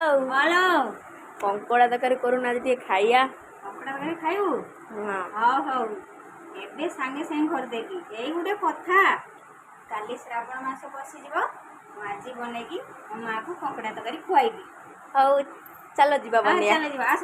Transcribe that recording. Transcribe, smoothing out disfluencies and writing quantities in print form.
Hello କଙ୍କଡ଼ା ତରକାରୀ କରୁନା ଆଜି ଟିକେ ଖାଇବା। କଙ୍କଡ଼ା ତରକାରୀ ଖାଇବୁ? ହଁ ହଉ ଏବେ ସାଙ୍ଗେ ସାଙ୍ଗେ କରିଦେବି। ଏଇ ଗୋଟେ କଥା, କାଲି ଶ୍ରାବଣ ମାସ ପଶିଯିବ, ମୁଁ ଆଜି ବନେଇକି ମୋ ମାଆକୁ କଙ୍କଡ଼ା ତରକାରୀ ଖୁଆଇବି। ହଉ ଚାଲ ଯିବା ହଁ ବନେଇବା। ଚାଲ ଯିବା, ଆସ।